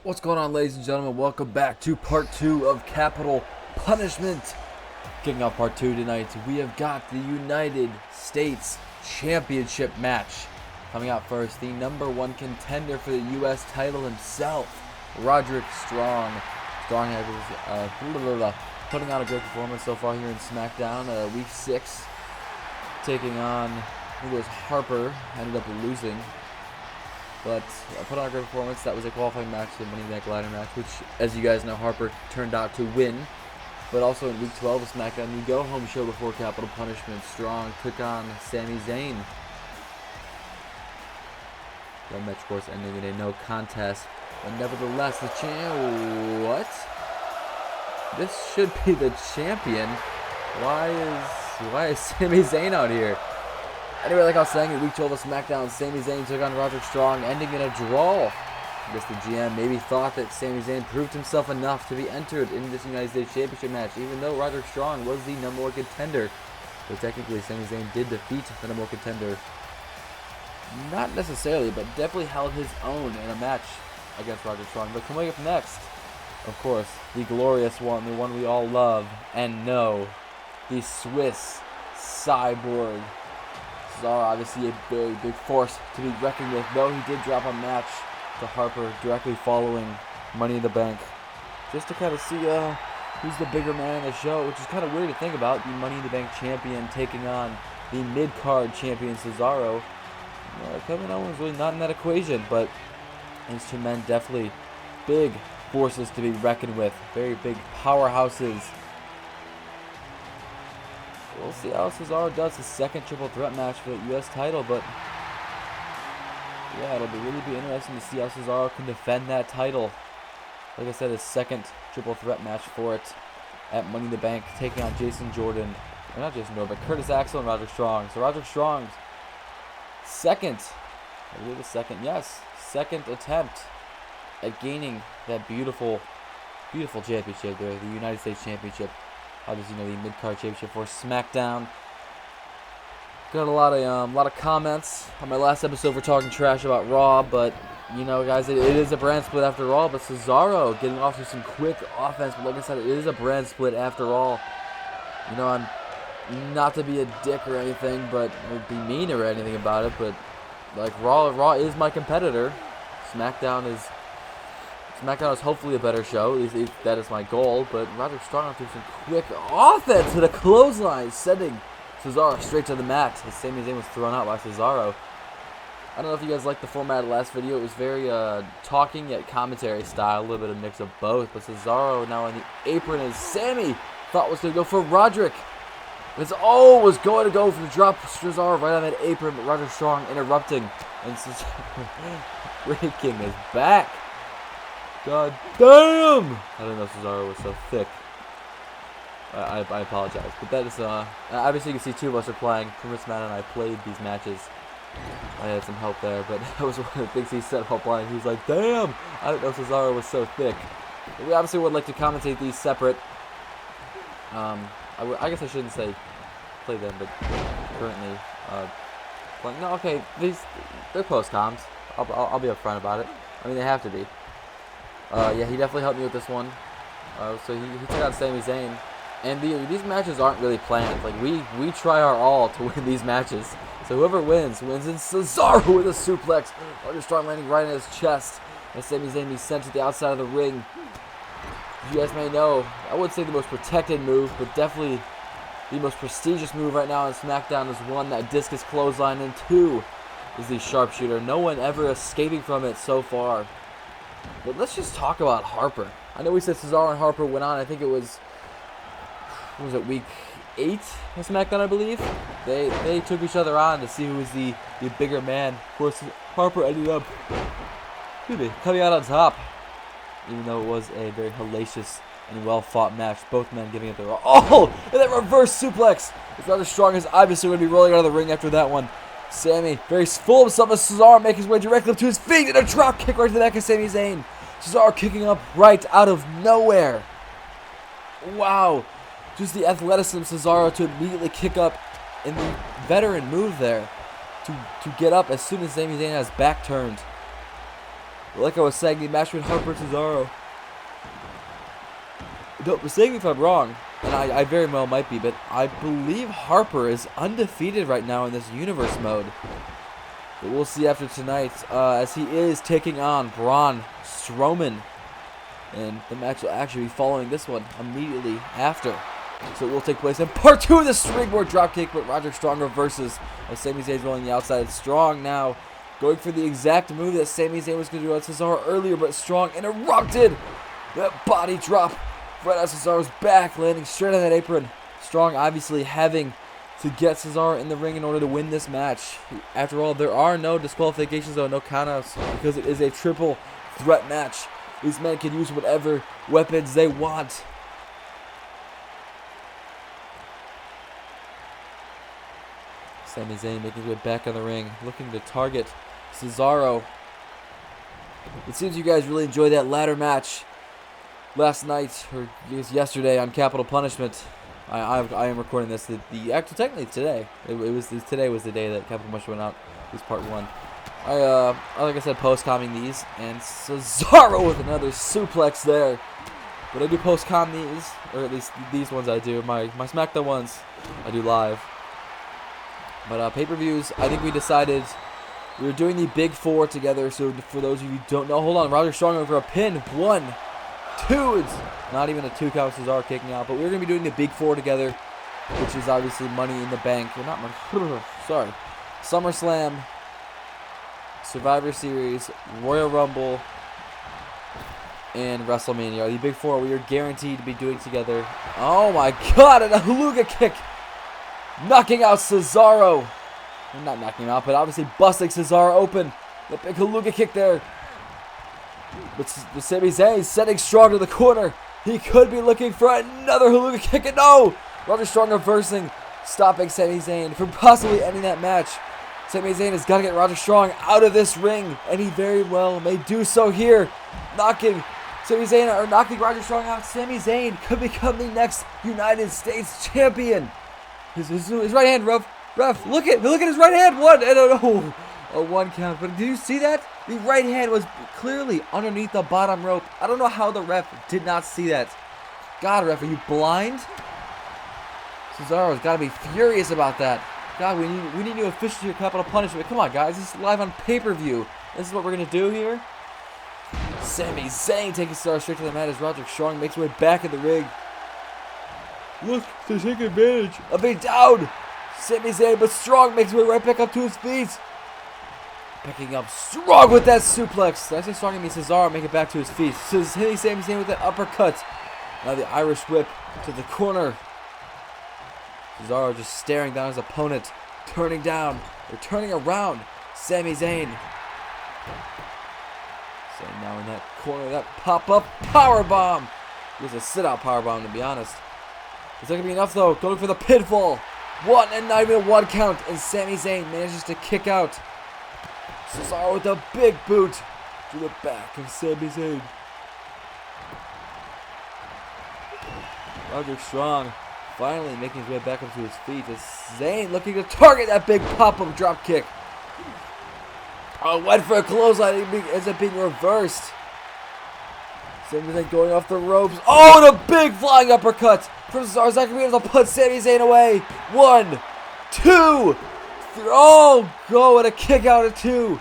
What's going on, ladies and gentlemen? Welcome back to part 2 of Capital Punishment. Kicking off part 2 tonight, we have got the United States Championship match. Coming out first, the #1 contender for the U.S. title himself, Roderick Strong. Strong has putting out a great performance so far here in SmackDown. Week 6, taking on, I think it was Harper, ended up losing. But put on a great performance. That was a qualifying match, the Money in the Bank ladder match, which, as you guys know, Harper turned out to win. But also in Week 12 of SmackDown, the go-home show before Capital Punishment, Strong took on Sami Zayn. That match, of course, ending in a no contest. But nevertheless, the champ... What? This should be the champion. Why is Sami Zayn out here? Anyway, like I was saying, in Week 12 of SmackDown, Sami Zayn took on Roderick Strong, ending in a draw. I guess the GM maybe thought that Sami Zayn proved himself enough to be entered in this United States Championship match, even though Roderick Strong was the #1 contender. So technically, Sami Zayn did defeat the #1 contender. Not necessarily, but definitely held his own in a match against Roderick Strong. But coming up next, of course, the glorious one, the one we all love and know, the Swiss Cyborg. Cesaro, obviously a very big force to be reckoned with, though he did drop a match to Harper directly following Money in the Bank. Just to kind of see who's the bigger man in the show, which is kind of weird to think about. The Money in the Bank champion taking on the mid-card champion Cesaro. Kevin Owens really not in that equation, but these two men definitely big forces to be reckoned with. Very big powerhouses. We'll see how Cesaro does his second triple threat match for the U.S. title, but yeah, it'll really be interesting to see how Cesaro can defend that title. Like I said, his second triple threat match for it at Money in the Bank, taking on Jason Jordan, or not Jason Jordan, but Curtis Axel and Roderick Strong. So Roderick Strong's second attempt at gaining that beautiful championship there, the United States Championship. Obviously, the mid-card championship for SmackDown. Got a lot of comments on my last episode for talking trash about Raw, but guys, it is a brand split after all. But Cesaro getting off to some quick offense, but like I said, it is a brand split after all. I'm not to be a dick or anything, but or be mean or anything about it, but like Raw is my competitor. SmackDown is hopefully a better show. At least that is my goal. But Roderick Strong through some quick offense with a clothesline, sending Cesaro straight to the mat as Sami Zayn was thrown out by Cesaro. I don't know if you guys liked the format of the last video. It was very talking yet commentary style, a little bit of mix of both. But Cesaro now on the apron as Sami thought was going to go for Roderick. Was going to go for the drop Cesaro right on that apron, but Roderick Strong interrupting, and Cesaro breaking his back. God damn! I didn't know Cesaro was so thick. I apologize. But that is, obviously you can see two of us are playing. Chris Matt and I played these matches. I had some help there, but that was one of the things he said while playing. He was like, damn! I didn't know Cesaro was so thick. But we obviously would like to commentate these separate. I guess I shouldn't say play them, but currently, playing. No, okay, they're close comms. I'll be upfront about it. I mean, they have to be. Yeah, he definitely helped me with this one. So he took out Sami Zayn. And these matches aren't really planned. Like, we try our all to win these matches. So whoever wins. And Cesaro with a suplex. Roderick Strong landing right in his chest. And Sami Zayn being sent to the outside of the ring. As you guys may know, I wouldn't say the most protected move, but definitely the most prestigious move right now on SmackDown is one, that discus clothesline, and two is the sharpshooter. No one ever escaping from it so far. But let's just talk about Harper. I know we said Cesaro and Harper went on. I think it was week 8 of SmackDown, I believe. They took each other on to see who was the bigger man. Of course, Harper ended up coming out on top, even though it was a very hellacious and well-fought match. Both men giving it their all. Oh! And that reverse suplex! It's rather strong, as obviously going to be rolling out of the ring after that one. Sami, very full of himself as Cesaro making his way directly up to his feet, and a drop kick right to the neck of Sami Zayn. Cesaro kicking up right out of nowhere. Wow. Just the athleticism of Cesaro to immediately kick up in the veteran move there. To get up as soon as Sami Zayn has back turned. Like I was saying, the match between Harper and Cesaro. Don't mistake me if I'm wrong, and I very well might be, but I believe Harper is undefeated right now in this universe mode. But we'll see after tonight, as he is taking on Braun Strowman. And the match will actually be following this one immediately after. So it will take place in part 2 of the springboard dropkick, but Roderick Strong reverses as Sami Zayn's rolling the outside. Strong now going for the exact move that Sami Zayn was going to do on Cesaro earlier, but Strong interrupted that body drop right on Cesaro's back, landing straight on that apron. Strong obviously having to get Cesaro in the ring in order to win this match. After all, there are no disqualifications, though, no countouts, because it is a triple threat match. These men can use whatever weapons they want. Sami Zayn making his way back on the ring, looking to target Cesaro. It seems you guys really enjoyed that ladder match last night, or yesterday on Capital Punishment. I am recording this. Actually, technically today. Today was the day that Capital Punishment went out. It was part 1. Like I said, post-comming these, and Cesaro with another suplex there. But I do post-com these, or at least these ones I do. My SmackDown ones I do live. But pay-per-views, I think we decided we were doing the Big 4 together. So for those of you who don't know, hold on, Roderick Strong over a pin. 1, 2. It's not even a 2 count. Cesaro kicking out, but we're gonna be doing the Big 4 together, which is obviously Money in the Bank. Or not Money. Sorry, SummerSlam, Survivor Series, Royal Rumble, and WrestleMania. The Big 4 we are guaranteed to be doing together. Oh my God, and a Haluga kick, knocking out Cesaro. Well, not knocking him out, but obviously busting Cesaro open. The big Haluga kick there. But Sami Zayn setting Strong to the corner. He could be looking for another Haluga kick, and no! Roderick Strong reversing, stopping Sami Zayn from possibly ending that match. Sami Zayn has got to get Roderick Strong out of this ring, and he very well may do so here. Knocking Roderick Strong out. Sami Zayn could become the next United States champion. His right hand, ref, look at his right hand. I don't know. A 1 count, but did you see that? The right hand was clearly underneath the bottom rope. I don't know how the ref did not see that. God, ref, are you blind? Cesaro's got to be furious about that. God, we need new officials here, Capital Punishment. Come on, guys, this is live on pay-per-view. This is what we're gonna do here. Sami Zayn taking Cesaro straight to the mat as Roderick Strong makes his way back in the ring. Look, they're taking advantage of being down. Sami Zayn, but Strong makes his way right back up to his feet. Picking up Strong with that suplex. Did I say Strong? I mean Cesaro make it back to his feet. So hitting Sami Zayn with that uppercut. Now the Irish whip to the corner. Cesaro just staring down his opponent, turning around Sami Zayn. So now in that corner, that pop-up powerbomb. It was a sit-out powerbomb, to be honest. Is that going to be enough, though? Going for the pinfall. 1 and not even a 1 count, and Sami Zayn manages to kick out. Cesaro with a big boot to the back of Sami Zayn. Roderick Strong finally making his way back up to his feet as Zayn looking to target that big pop-up drop kick. Oh, went for a clothesline. It ends up being reversed. Sami Zayn going off the ropes. Oh, and a big flying uppercut from Cesaro. Is that going to be able to put Sami Zayn away? 1, 2, 3. Oh, go and a kick out of 2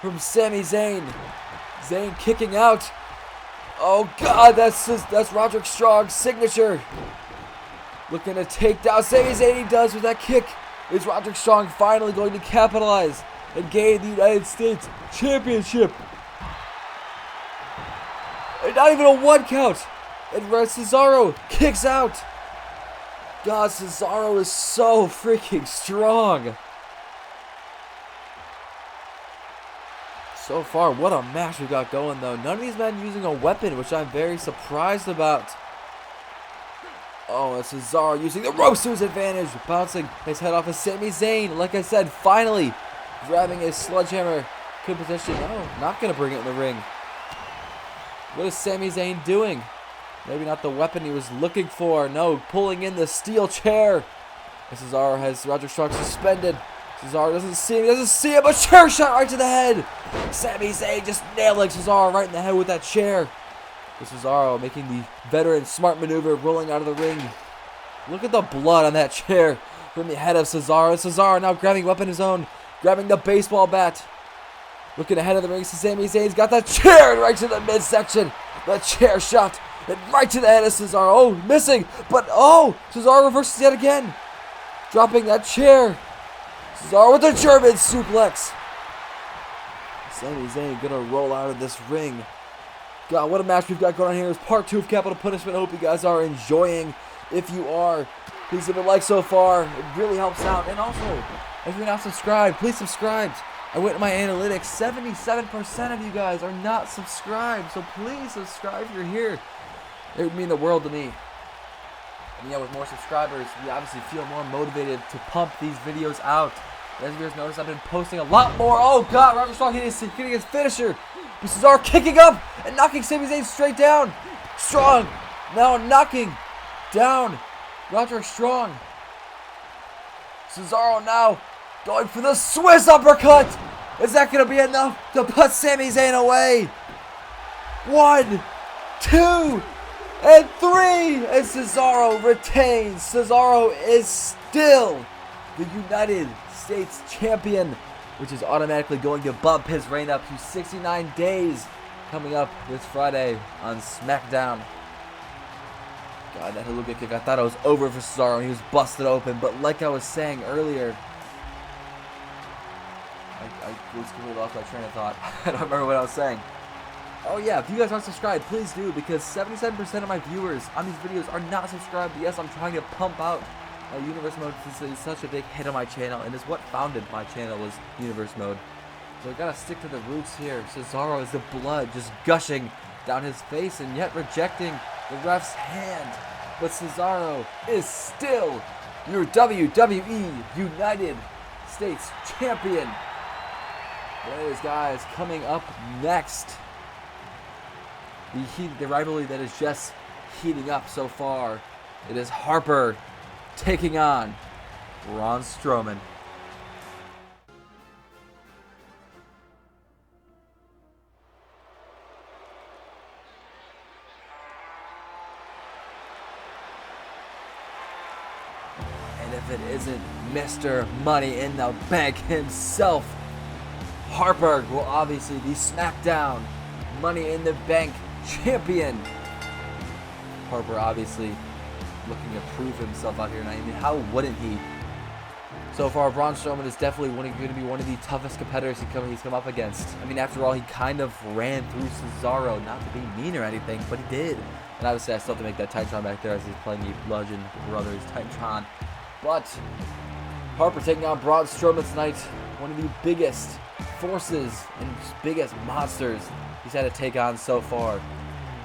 from Sami Zayn. Zayn kicking out. Oh God, that's Roderick Strong's signature. Looking to take down Sami Zayn. He does with that kick. Is Roderick Strong finally going to capitalize and gain the United States Championship? And not even a 1 count. And Cesaro kicks out. God, Cesaro is so freaking strong. So far, what a match we got going, though. None of these men using a weapon, which I'm very surprised about. Oh, it's Cesaro using the ropes to his advantage, bouncing his head off of Sami Zayn. Like I said, finally grabbing his sledgehammer. Could potentially, no, not going to bring it in the ring. What is Sami Zayn doing? Maybe not the weapon he was looking for. No, pulling in the steel chair. Cesaro has Roderick Strong suspended. Cesaro doesn't see him, a chair shot right to the head. Sami Zayn just nailing Cesaro right in the head with that chair. But Cesaro making the veteran smart maneuver, rolling out of the ring. Look at the blood on that chair from the head of Cesaro. Cesaro now grabbing a weapon of his own, grabbing the baseball bat. Looking ahead of the ring, Sami Zayn's got that chair right to the midsection. The chair shot and right to the head of Cesaro. Oh, missing, but oh, Cesaro reverses yet again. Dropping that chair. Cesaro with a German suplex. Sami Zayn gonna roll out of this ring. God, what a match we've got going on here. It's part 2 of Capital Punishment. I hope you guys are enjoying. If you are, please give it a like so far. It really helps out. And also, if you're not subscribed, please subscribe. I went to my analytics. 77% of you guys are not subscribed. So please subscribe if you're here. It would mean the world to me. And yeah, with more subscribers, we obviously feel more motivated to pump these videos out. As you guys notice, I've been posting a lot more. Oh God, Roderick Strong getting his finisher. Cesaro kicking up and knocking Sami Zayn straight down. Strong now knocking down Roderick Strong. Cesaro now going for the Swiss uppercut. Is that going to be enough to put Sami Zayn away? 1, 2, and 3. And Cesaro retains. Cesaro is still the United States Champion, which is automatically going to bump his reign up to 69 days coming up this Friday on SmackDown. God, that Haluga kick, I thought it was over for Cesaro and he was busted open, but like I was saying earlier, I completely lost my train of thought. I don't remember what I was saying. Oh yeah, if you guys aren't subscribed, please do, because 77% of my viewers on these videos are not subscribed. Yes, I'm trying to pump out Universe Mode. This is such a big hit on my channel, and it's what founded my channel, was Universe Mode. So I gotta stick to the roots here. Cesaro is the blood just gushing down his face and yet rejecting the ref's hand. But Cesaro is still your WWE United States Champion. Anyways, guys, coming up next, the rivalry that is just heating up so far. It is Harper taking on Braun Strowman. And if it isn't Mr. Money in the Bank himself, Harper will obviously be SmackDown Money in the Bank champion. Harper obviously looking to prove himself out here tonight. I mean, how wouldn't he? So far, Braun Strowman is definitely going to be one of the toughest competitors he's come up against. I mean, after all, he kind of ran through Cesaro, not to be mean or anything, but he did. And obviously, I still have to make that Titantron back there as he's playing the Bludgeon Brothers Titantron. But Harper taking on Braun Strowman tonight, one of the biggest forces and biggest monsters he's had to take on so far.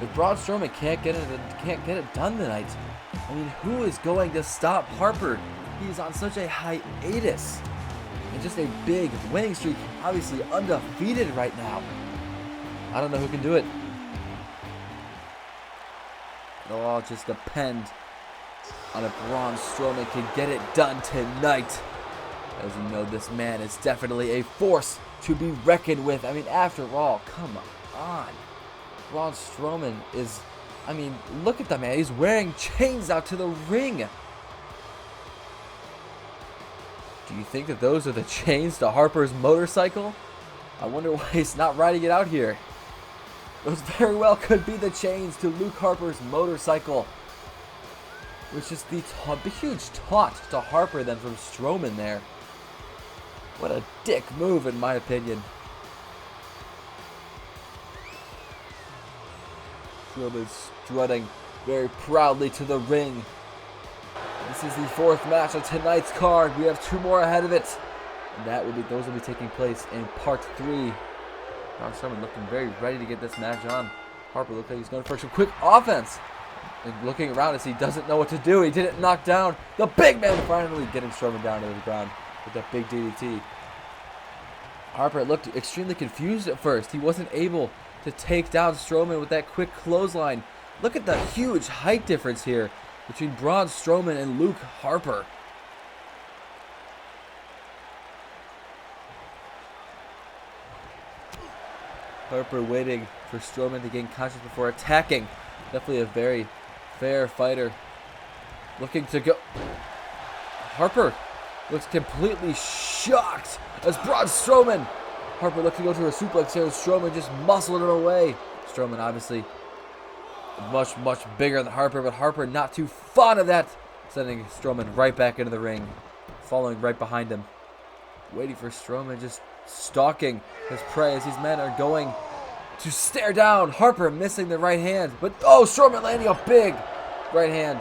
If Braun Strowman can't get it done tonight, I mean, who is going to stop Harper? He's on such a hiatus and just a big winning streak, obviously undefeated right now. I don't know who can do it. It'll all just depend on if Braun Strowman can get it done tonight. As you know, this man is definitely a force to be reckoned with. I mean, after all, come on. Braun Strowman is, I mean, look at that man. He's wearing chains out to the ring. Do you think that those are the chains to Harper's motorcycle? I wonder why he's not riding it out here. Those very well could be the chains to Luke Harper's motorcycle. Which is the huge taunt to Harper then from Strowman there. What a dick move, in my opinion. Strowman strutting very proudly to the ring. This is the fourth match of tonight's card. We have two more ahead of it, and those will be taking place in part 3. Braun Strowman looking very ready to get this match on. Harper looks like he's going for some quick offense, and looking around as he doesn't know what to do. He didn't knock down the big man, finally getting Strowman down to the ground with that big DDT. Harper looked extremely confused at first. He wasn't able to take down Strowman with that quick clothesline. Look at the huge height difference here between Braun Strowman and Luke Harper. Harper waiting for Strowman to gain conscious before attacking. Definitely a very fair fighter. Looking to go. Harper looks completely shocked as Braun Strowman. Harper looks to go to a suplex here. Strowman just muscled it away. Strowman obviously much, much bigger than Harper, but Harper not too fond of that. Sending Strowman right back into the ring. Following right behind him. Waiting for Strowman, just stalking his prey as these men are going to stare down. Harper missing the right hand, but oh, Strowman landing a big right hand.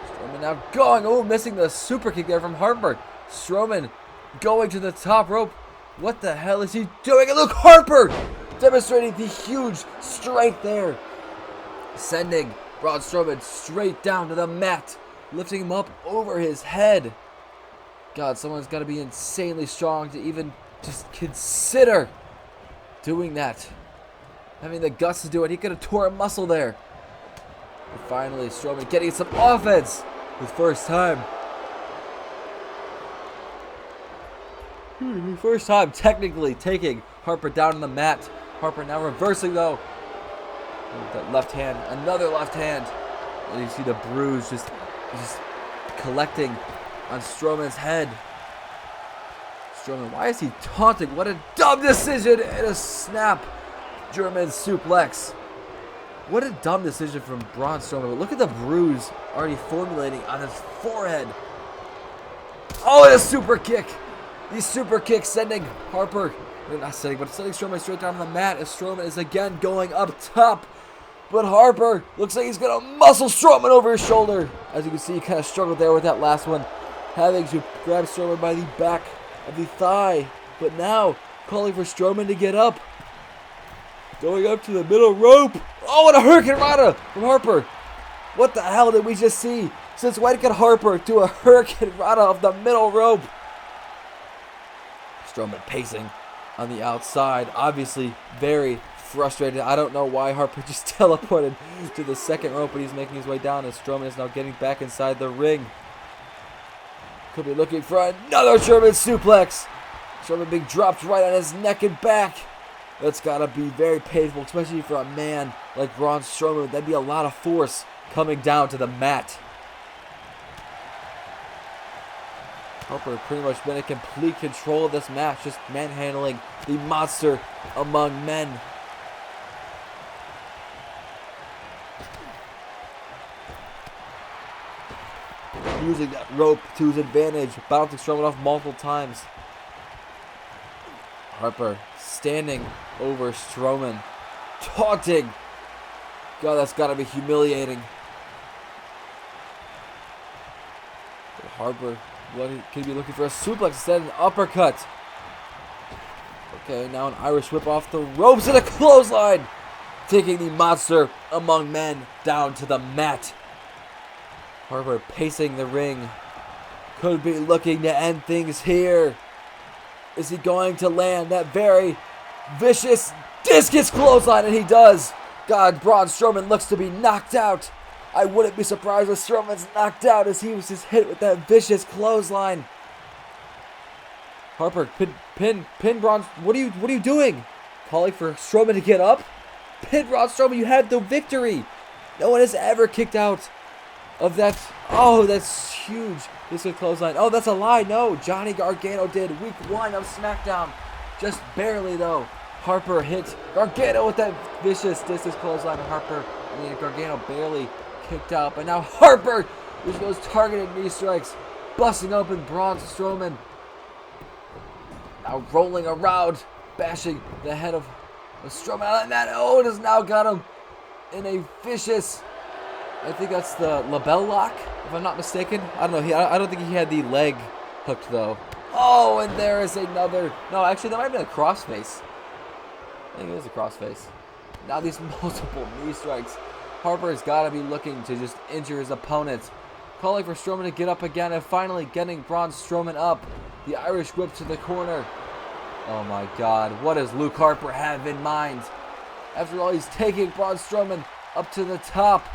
Strowman now going, oh, missing the super kick there from Harper. Strowman going to the top rope. What the hell is he doing? And look, Harper demonstrating the huge strength there. Sending Braun Strowman straight down to the mat. Lifting him up over his head. God, someone's got to be insanely strong to even just consider doing that. Having the guts to do it. He could have tore a muscle there. And finally, Strowman getting some offense. His first time. First time technically taking Harper down on the mat. Harper now reversing though. With that left hand. Another left hand. And you see the bruise just collecting on Strowman's head. Strowman, why is he taunting? What a dumb decision and a snap German suplex. What a dumb decision from Braun Strowman. But look at the bruise already formulating on his forehead. Oh, and a super kick. These super kicks sending Harper, not sending, but sending Strowman straight down on the mat as Strowman is again going up top. But Harper looks like he's going to muscle Strowman over his shoulder. As you can see, he kind of struggled there with that last one. Having to grab Strowman by the back of the thigh. But now, calling for Strowman to get up. Going up to the middle rope. Oh, and a Hurricane Rana from Harper. What the hell did we just see? Since when could Harper do a Hurricane Rana of the middle rope? Strowman pacing on the outside. Obviously, very frustrated. I don't know why Harper just teleported to the second rope, but he's making his way down as Strowman is now getting back inside the ring. Could be looking for another German suplex. Strowman being dropped right on his neck and back. That's got to be very painful, especially for a man like Braun Strowman. That'd be a lot of force coming down to the mat. Harper pretty much been in complete control of this match, just manhandling the monster among men. Using that rope to his advantage, bouncing Strowman off multiple times. Harper standing over Strowman, taunting. God, that's got to be humiliating. But Harper, what could he be looking for? A suplex instead, an uppercut. Okay, now an Irish whip off the ropes and a clothesline, taking the monster among men down to the mat. Harper pacing the ring. Could be looking to end things here. Is he going to land that very vicious discus clothesline? And he does. God, Braun Strowman looks to be knocked out. I wouldn't be surprised if Strowman's knocked out as he was just hit with that vicious clothesline. Harper, pin Braun. What are you doing? Calling for Strowman to get up? Pin Braun Strowman, you had the victory. No one has ever kicked out of that. Oh, that's huge. This is a clothesline. Oh, that's a lie. No, Johnny Gargano did week 1 of SmackDown. Just barely, though. Harper hit Gargano with that vicious discus clothesline. Gargano barely kicked out. But now Harper just goes targeted knee strikes, busting open Braun Strowman. Now rolling around, bashing the head of Strowman. And that, oh, it has now got him in a vicious, I think that's the label lock, if I'm not mistaken. I don't know. I don't think he had the leg hooked, though. Oh, and there is another. No, actually, that might have been a crossface. I think it is a crossface. Now these multiple knee strikes. Harper has got to be looking to just injure his opponent. Calling for Strowman to get up again and finally getting Braun Strowman up. The Irish whip to the corner. Oh, my God. What does Luke Harper have in mind? After all, he's taking Braun Strowman up to the top.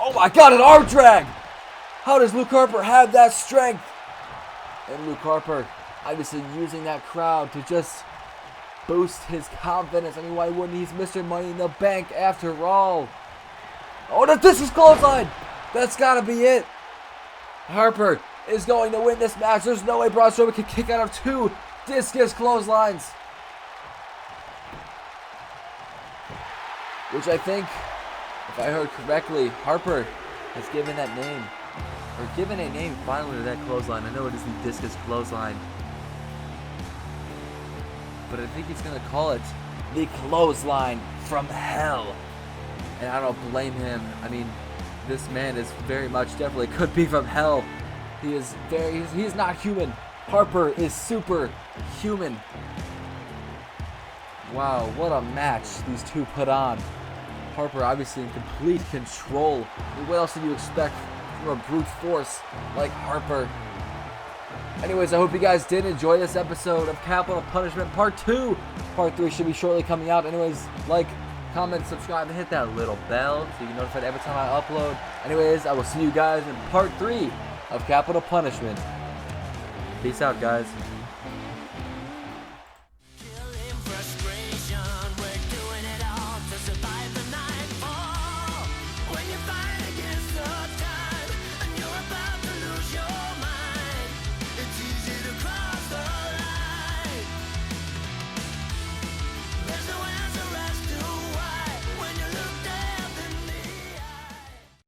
Oh my God, an arm drag! How does Luke Harper have that strength? And Luke Harper Obviously using that crowd to just boost his confidence. I mean, why wouldn't he? He's Mr. Money in the Bank after all. Oh, the discus clothesline! That's gotta be it. Harper is going to win this match. There's no way Braun Strowman can kick out of 2 discus clotheslines. Which I think, if I heard correctly, Harper has given that name, or given a name finally to that clothesline. I know it is the discus clothesline, but I think he's going to call it the clothesline from hell. And I don't blame him. I mean, this man is very much definitely could be from hell. He is not human. Harper is super human. Wow, what a match these two put on. Harper obviously in complete control. What else did you expect from a brute force like Harper? Anyways, I hope you guys did enjoy this episode of Capital Punishment Part 2. Part 3 should be shortly coming out. Anyways, like, comment, subscribe, and hit that little bell so you get notified every time I upload. Anyways, I will see you guys in Part 3 of Capital Punishment. Peace out, guys.